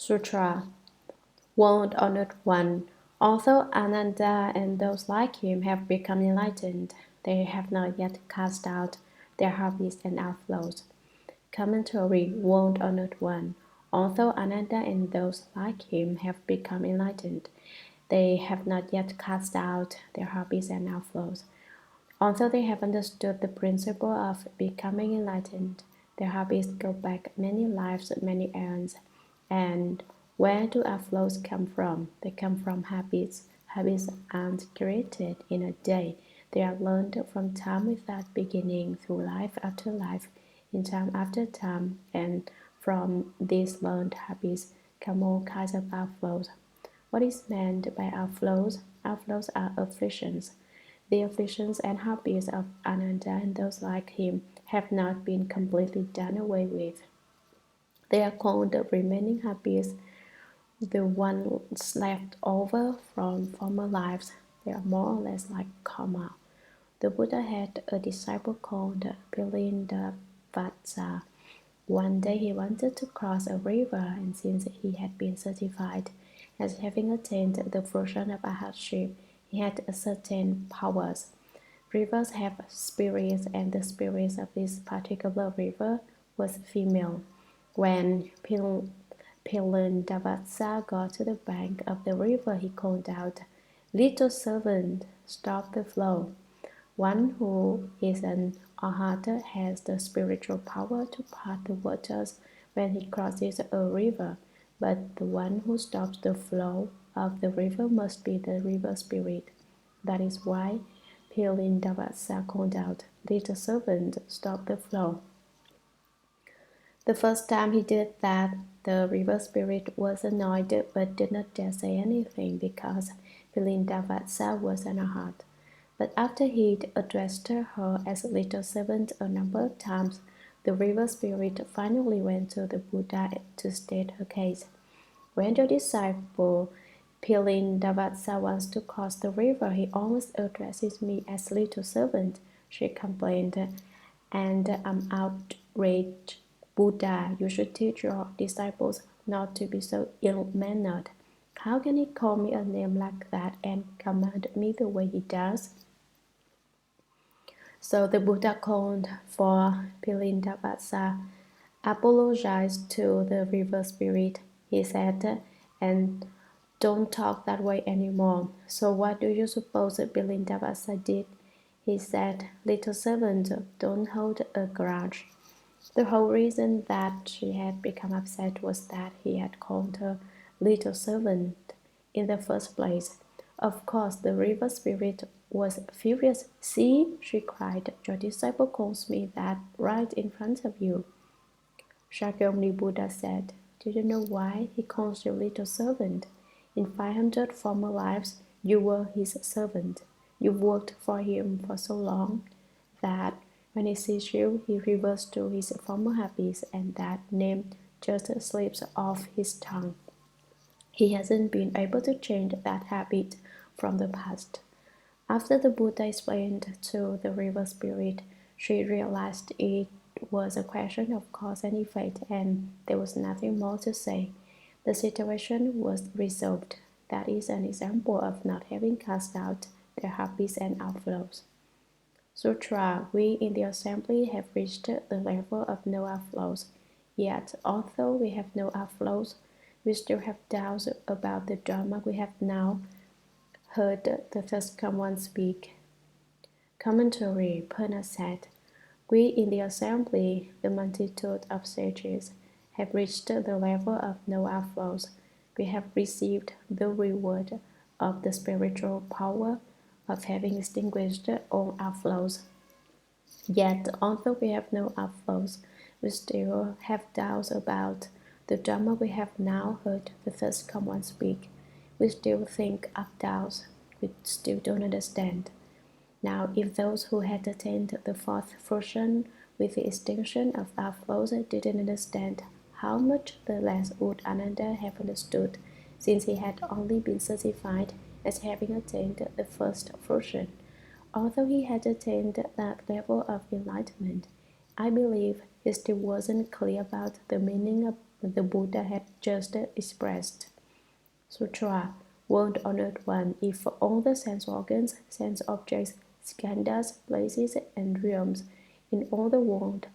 Sutra. World Honored One. Although Ananda and those like him have become enlightened, they have not yet cast out their hobbies and outflows. Commentary. World Honored One. Although Ananda and those like him have become enlightened, they have not yet cast out their hobbies and outflows. Although they have understood the principle of becoming enlightened, their hobbies go back many lives, many eons. And where do outflows come from? They come from habits. Habits aren't created in a day. They are learned from time without beginning, through life after life, in time after time, and from these learned habits come all kinds of outflows. What is meant by outflows? Outflows are afflictions. The afflictions and hobbies of Ananda and those like him have not been completely done away with. They are called the remaining hobbies, the ones left over from former lives. They are more or less like karma. The Buddha had a disciple called Pilindavatsa. One day he wanted to cross a river, and since he had been certified as having attained the fruition of arhatship, he had certain powers. Rivers have spirits, and the spirit of this particular river was female. When Pilindavatsa got to the bank of the river, he called out, "Little servant, stop the flow." One who is an arhata has the spiritual power to part the waters when he crosses a river, but the one who stops the flow of the river must be the river spirit. That is why Pilindavatsa called out, "Little servant, stop the flow." The first time he did that, the river spirit was annoyed but did not dare say anything because Pilindavatsa was an arhat. But after he'd addressed her as little servant a number of times, the river spirit finally went to the Buddha to state her case. When your disciple Pilindavatsa wants to cross the river, he always addresses me as little servant, she complained, and I'm outraged. Buddha, you should teach your disciples not to be so ill-mannered. How can he call me a name like that and command me the way he does? So the Buddha called for Pilindavatsa, apologized to the river spirit, he said, and don't talk that way anymore. So what do you suppose Pilindavatsa did? He said, "Little servant, don't hold a grudge." The whole reason that she had become upset was that he had called her little servant in the first place. Of course, the river spirit was furious. "See," she cried, "your disciple calls me that right in front of you." Shakyamuni Buddha said, "Do you know why he calls you little servant? In 500 former lives, you were his servant. You worked for him for so long that when he sees you, he reverts to his former habits, and that name just slips off his tongue. He hasn't been able to change that habit from the past." After the Buddha explained to the river spirit, she realized it was a question of cause and effect, and there was nothing more to say. The situation was resolved. That is an example of not having cast out their habits and outflows. Sutra. We in the assembly have reached the level of no outflows. Yet, although we have no outflows, we still have doubts about the Dharma we have now heard the first one speak. Commentary. Purna said, "We in the assembly, the multitude of sages, have reached the level of no outflows. We have received the reward of the spiritual power of having extinguished all outflows. Yet, although we have no outflows, we still have doubts about the Dharma we have now heard the first one speak. We still think of doubts. We still don't understand. Now, if those who had attained the fourth fruition with the extinction of outflows didn't understand, how much the less would Ananda have understood, since he had only been certified as having attained the first fruition. Although he had attained that level of enlightenment, I believe he still wasn't clear about the meaning the Buddha had just expressed. Sutra: World Honored One, if all the sense organs, sense objects, skandhas, places, and realms in all the world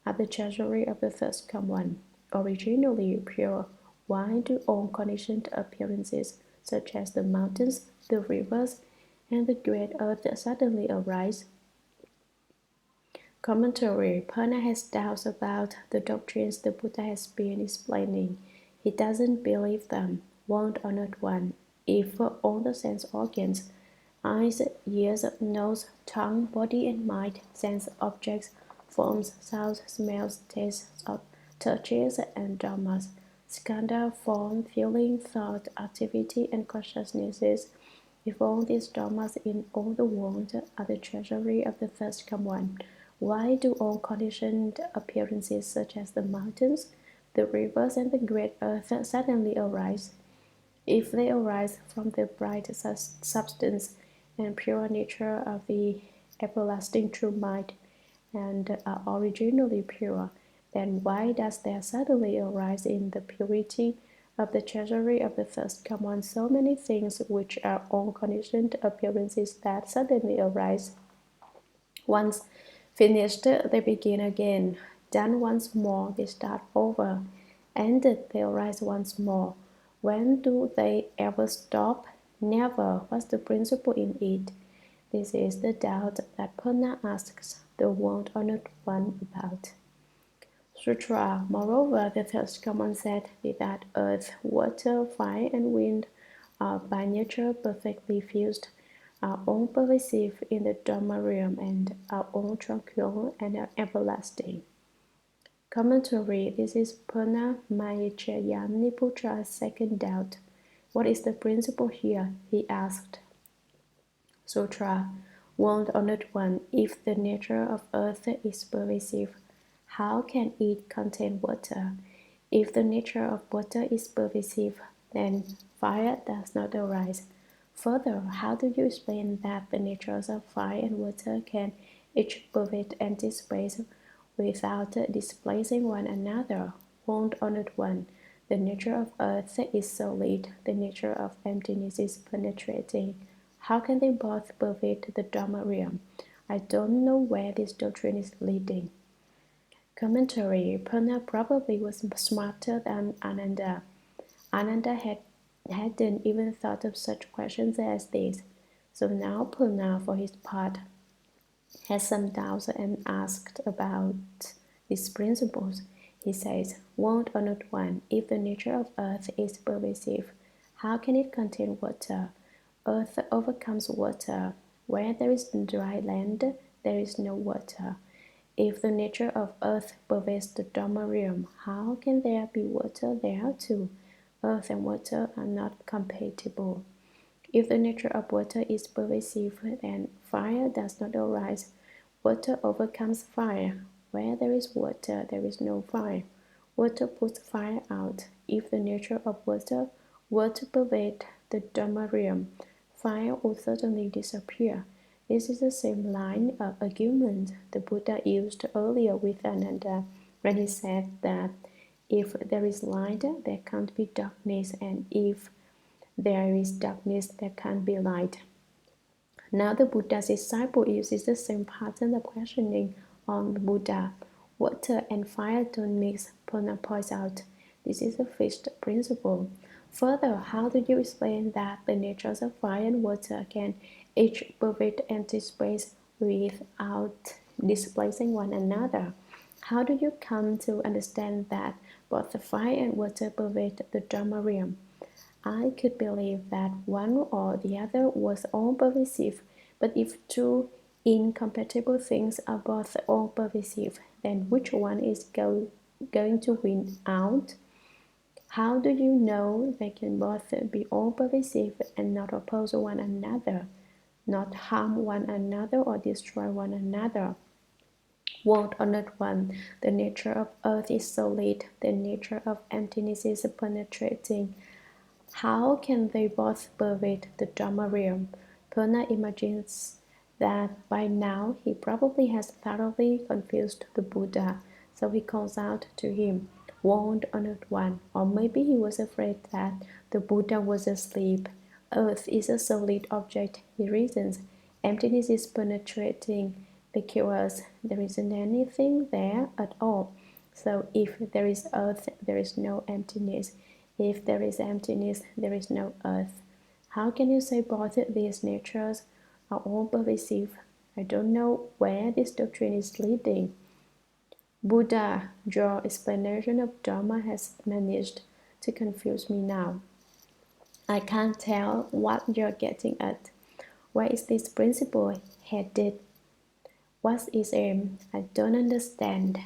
are the treasury of the First Come One, originally pure, why do all conditioned appearances, such as the mountains, the rivers, and the great earth suddenly arise? Commentary: Purna has doubts about the doctrines the Buddha has been explaining. He doesn't believe them. World Honored One, if all the sense organs, eyes, ears, nose, tongue, body and mind, sense objects, forms, sounds, smells, tastes, touches, and dharmas, skandha, form, feeling, thought, activity, and consciousnesses, if all these dharmas in all the world are the treasury of the First Come One, why do all conditioned appearances such as the mountains, the rivers, and the great earth suddenly arise? If they arise from the bright substance and pure nature of the everlasting true mind, and are originally pure, then why does there suddenly arise in the purity of the treasury of the First Come One so many things which are all conditioned appearances that suddenly arise? Once finished, they begin again. Done once more, they start over. Ended, they arise once more. When do they ever stop? Never. What's the principle in it? This is the doubt that Purna asks the World Honored One about. Sutra: Moreover, the First Come One said that earth, water, fire, and wind are by nature perfectly fused, are all pervasive in the Dharma Realm, and are all tranquil and are everlasting. Commentary: This is Purna Putra's second doubt. What is the principle here? He asked. Sutra: World Honored One, if the nature of earth is pervasive, how can it contain water? If the nature of water is pervasive, then fire does not arise. Further, how do you explain that the natures of fire and water can each pervade empty space without displacing one another? World Honored One, the nature of earth is solid, the nature of emptiness is penetrating. How can they both pervade the Dharma realm? I don't know where this doctrine is leading. Commentary: Purna probably was smarter than Ananda. Ananda hadn't even thought of such questions as this. So now Purna, for his part, has some doubts and asked about these principles. He says, World Honored One, if the nature of earth is pervasive, how can it contain water? Earth overcomes water. Where there is dry land, there is no water. If the nature of earth pervades the Dharma realm, how can there be water there too? Earth and water are not compatible. If the nature of water is pervasive, then fire does not arise. Water overcomes fire. Where there is water, there is no fire. Water puts fire out. If the nature of water were to pervade the Dharma realm, fire would certainly disappear. This is the same line of argument the Buddha used earlier with Ananda when he said that if there is light, there can't be darkness, and if there is darkness, there can't be light. Now the Buddha's disciple uses the same pattern of questioning on the Buddha. Water and fire don't mix, Purna points out. This is a fixed principle. Further, how do you explain that the natures of fire and water can each pervade empty space without displacing one another? How do you come to understand that both the fire and water pervade the Dharma realm? I could believe that one or the other was all pervasive, but if two incompatible things are both all pervasive, then which one is going to win out? How do you know they can both be all pervasive and not oppose one another, not harm one another or destroy one another? World Honored One, the nature of earth is solid, the nature of emptiness is penetrating. How can they both pervade the Dharma realm? Purna imagines that by now he probably has thoroughly confused the Buddha, so he calls out to him, warned Honored One, or maybe he was afraid that the Buddha was asleep. Earth is a solid object, he reasons. Emptiness is penetrating, vacuous. There isn't anything there at all. So if there is earth, there is no emptiness. If there is emptiness, there is no earth. How can you say both these natures are all pervasive? I don't know where this doctrine is leading. Buddha, your explanation of Dharma has managed to confuse me now. I can't tell what you're getting at. Where is this principle headed? What's its aim? I don't understand.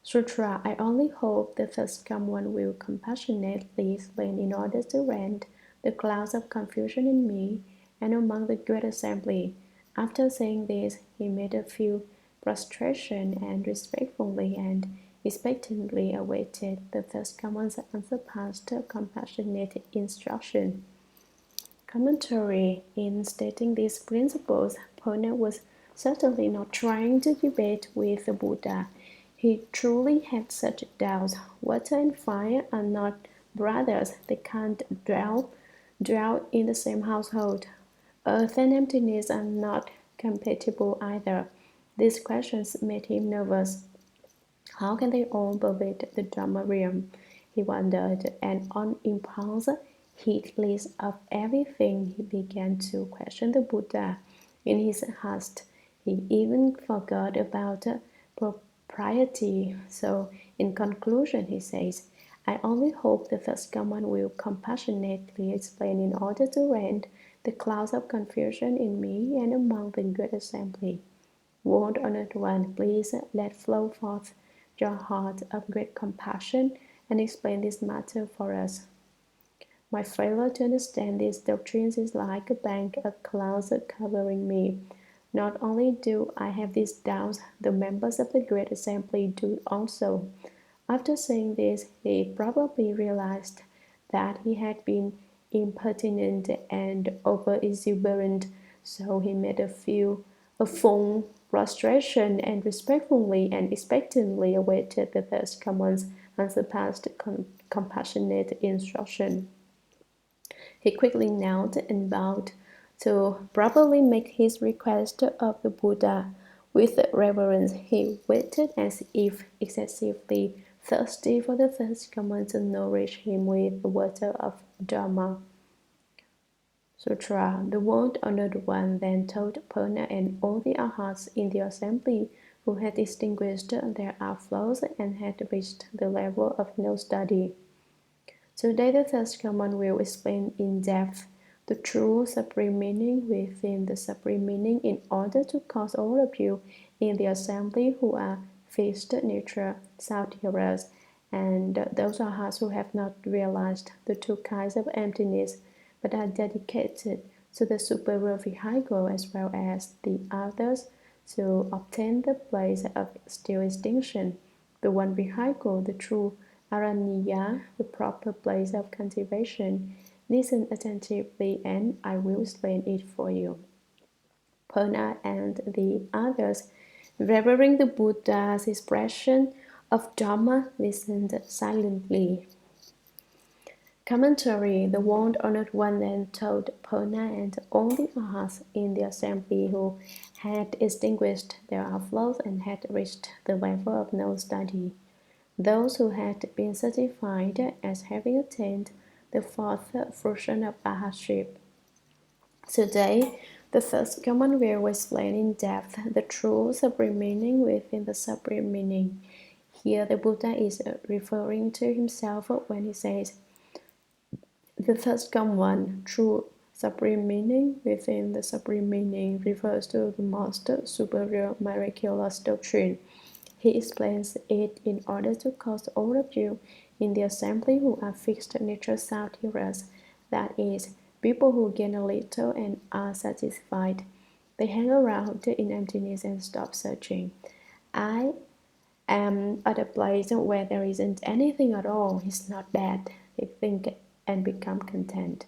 Sutra, I only hope the first come one will compassionately explain in order to rend the clouds of confusion in me and among the great assembly. After saying this, he made a few prostration and respectfully and expectantly awaited the first come one's unsurpassed compassionate instruction. Commentary. In stating these principles, Pona was certainly not trying to debate with the Buddha. He truly had such doubts. Water and fire are not brothers. They can't dwell in the same household. Earth and emptiness are not compatible either. These questions made him nervous. How can they all pervade the Dharma Realm? He wondered, and on impulse, heedless of everything, he began to question the Buddha. In his haste, he even forgot about propriety. So, in conclusion, he says, I only hope the first command will compassionately explain in order to rend the clouds of confusion in me and among the great assembly. Word Honored One, please let flow forth your heart of great compassion and explain this matter for us. My failure to understand these doctrines is like a bank of clouds covering me. Not only do I have these doubts, the members of the Great Assembly do also. After saying this, he probably realized that he had been impertinent and over-exuberant, so he made a full prostration and respectfully and expectantly awaited the first commands unsurpassed compassionate instruction. He quickly knelt and bowed to properly make his request of the Buddha. With reverence, he waited as if excessively thirsty for the first command to nourish him with the water of Dharma. Sutra. The World Honored One then told Purna and all the arhats in the assembly who had extinguished their outflows and had reached the level of no study. Today the first command will explain in depth the true supreme meaning within the supreme meaning in order to cause all of you in the assembly who are fixed nature sought-hearers and those arhats who have not realized the two kinds of emptiness but are dedicated to the superior vehicle as well as the others to obtain the place of still extinction. The one vehicle, the true Araniya, the proper place of cultivation. Listen attentively and I will explain it for you. Purna and the others, revering the Buddha's expression of Dharma, listened silently. Commentary. The World Honored One then told Purna and all the arhats in the assembly who had extinguished their outflows and had reached the level of no study. Those who had been certified as having attained the fourth fruition of arhatship. Today, the first command will explain in depth the true supreme meaning within the supreme meaning. Here, the Buddha is referring to himself when he says, the first command, true supreme meaning within the supreme meaning, refers to the most superior miraculous doctrine. He explains it in order to cause all of you in the assembly who are fixed nature sought-hearers, that is, people who gain a little and are satisfied. They hang around in emptiness and stop searching. I am at a place where there isn't anything at all. It's not bad. They think and become content.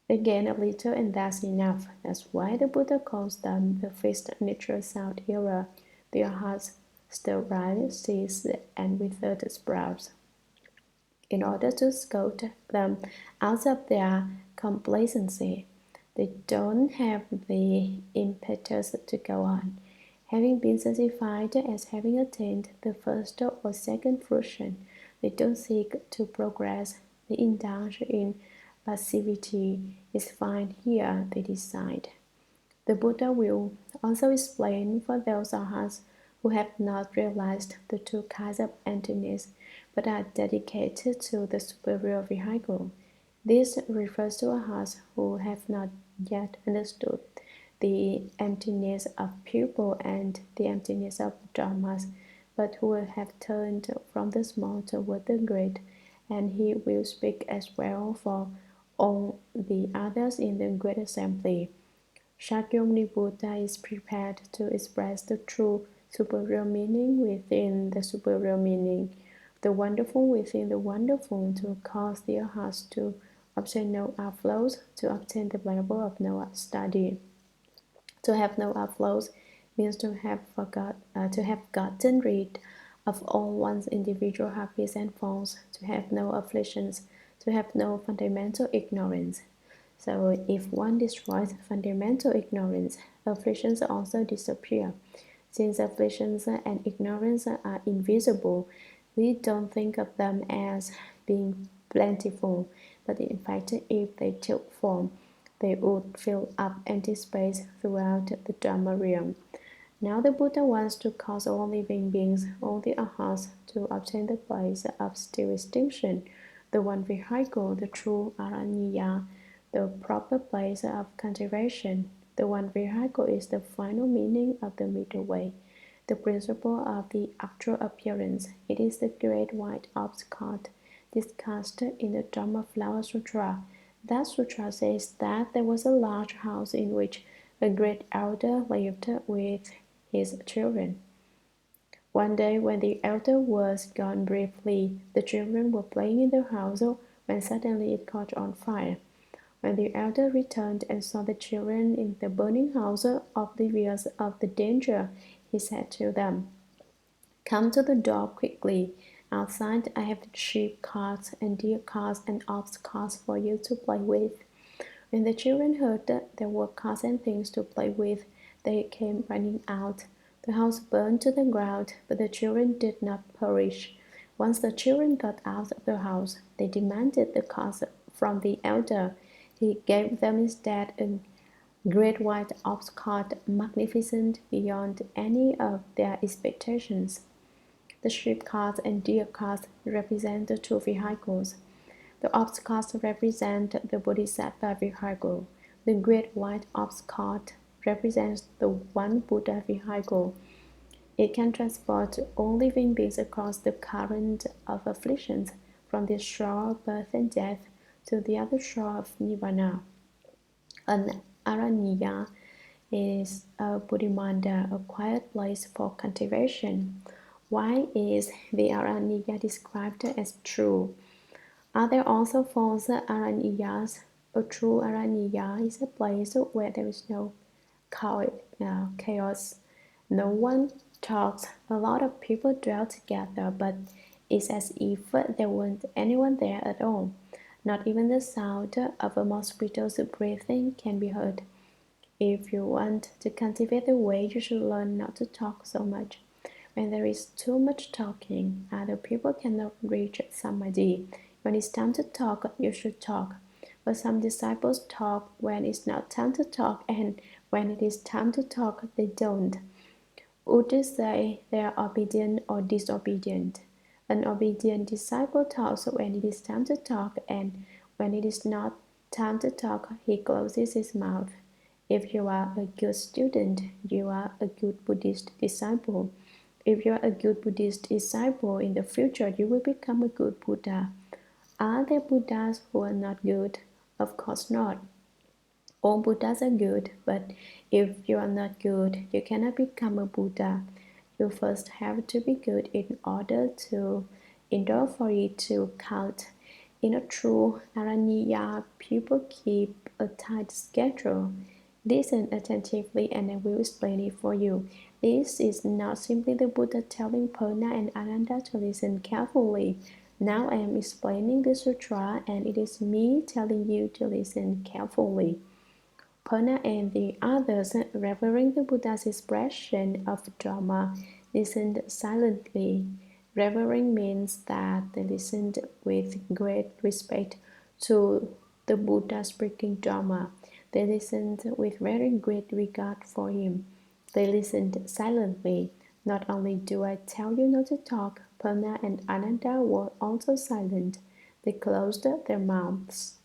They gain a little and that's enough. That's why the Buddha calls them the fixed nature sought-hearer. Their hearts sterile seeds and withered sprouts. In order to scout them out of their complacency, they don't have the impetus to go on. Having been certified as having attained the first or second fruition, they don't seek to progress. They indulge in passivity. It's fine here, they decide. The Buddha will also explain for those of us who have not realized the two kinds of emptiness but are dedicated to the superior vehicle. This refers to us who have not yet understood the emptiness of pupil and the emptiness of dharmas, but who have turned from the small toward the great, and he will speak as well for all the others in the great assembly. Shakyamuni Buddha is prepared to express the true superior meaning within the superior meaning, the wonderful within the wonderful, to cause their hearts to obtain no outflows, to obtain the level of no study. To have no outflows means to have gotten rid of all one's individual habits and faults, to have no afflictions, to have no fundamental ignorance. So if one destroys fundamental ignorance, afflictions also disappear. Since afflictions and ignorance are invisible, we don't think of them as being plentiful, but in fact, if they took form, they would fill up empty space throughout the Dharma Realm. Now the Buddha wants to cause all living beings, all the arhats, to obtain the place of still extinction, the one vehicle, the true aranya, the proper place of cultivation. The one vehicle is the final meaning of the middle way, the principle of the actual appearance. It is the great white ox cart discussed in the Dharma Flower Sutra. That sutra says that there was a large house in which a great elder lived with his children. One day, when the elder was gone briefly, the children were playing in the house when suddenly it caught on fire. When the elder returned and saw the children in the burning house, oblivious of the danger, he said to them, "Come to the door quickly. Outside I have sheep carts and deer carts and ox carts for you to play with." When the children heard that there were carts and things to play with, they came running out. The house burned to the ground, but the children did not perish. Once the children got out of the house, they demanded the carts from the elder. He gave them instead a great white ox cart, magnificent beyond any of their expectations. The sheep cart and deer cart represent the two vehicles. The ox cart represents the Bodhisattva vehicle. The great white ox cart represents the one Buddha vehicle. It can transport all living beings across the current of afflictions, from the shore of birth and death to the other shore of nirvana. An aranya is a Buddhimanda, a quiet place for cultivation. Why is the aranya described as true? Are there also false aranyas? A true aranya is a place where there is no chaos. No one talks. A lot of people dwell together, but it's as if there weren't anyone there at all. Not even the sound of a mosquito's breathing can be heard. If you want to cultivate the way, you should learn not to talk so much. When there is too much talking, other people cannot reach samadhi. When it's time to talk, you should talk. But some disciples talk when it's not time to talk, and when it is time to talk, they don't. Would you say they are obedient or disobedient? An obedient disciple talks when it is time to talk, and when it is not time to talk, he closes his mouth. If you are a good student, you are a good Buddhist disciple. If you are a good Buddhist disciple, in the future you will become a good Buddha. Are there Buddhas who are not good? Of course not. All Buddhas are good, but if you are not good, you cannot become a Buddha. You first have to be good in order for it to count. In a true aranya, people keep a tight schedule. Listen attentively and I will explain it for you. This is not simply the Buddha telling Purna and Ananda to listen carefully. Now I am explaining the sutra and it is me telling you to listen carefully. Purna and the others, revering the Buddha's expression of Dharma, listened silently. Revering means that they listened with great respect to the Buddha speaking Dharma. They listened with very great regard for him. They listened silently. Not only do I tell you not to talk, Purna and Ananda were also silent. They closed their mouths.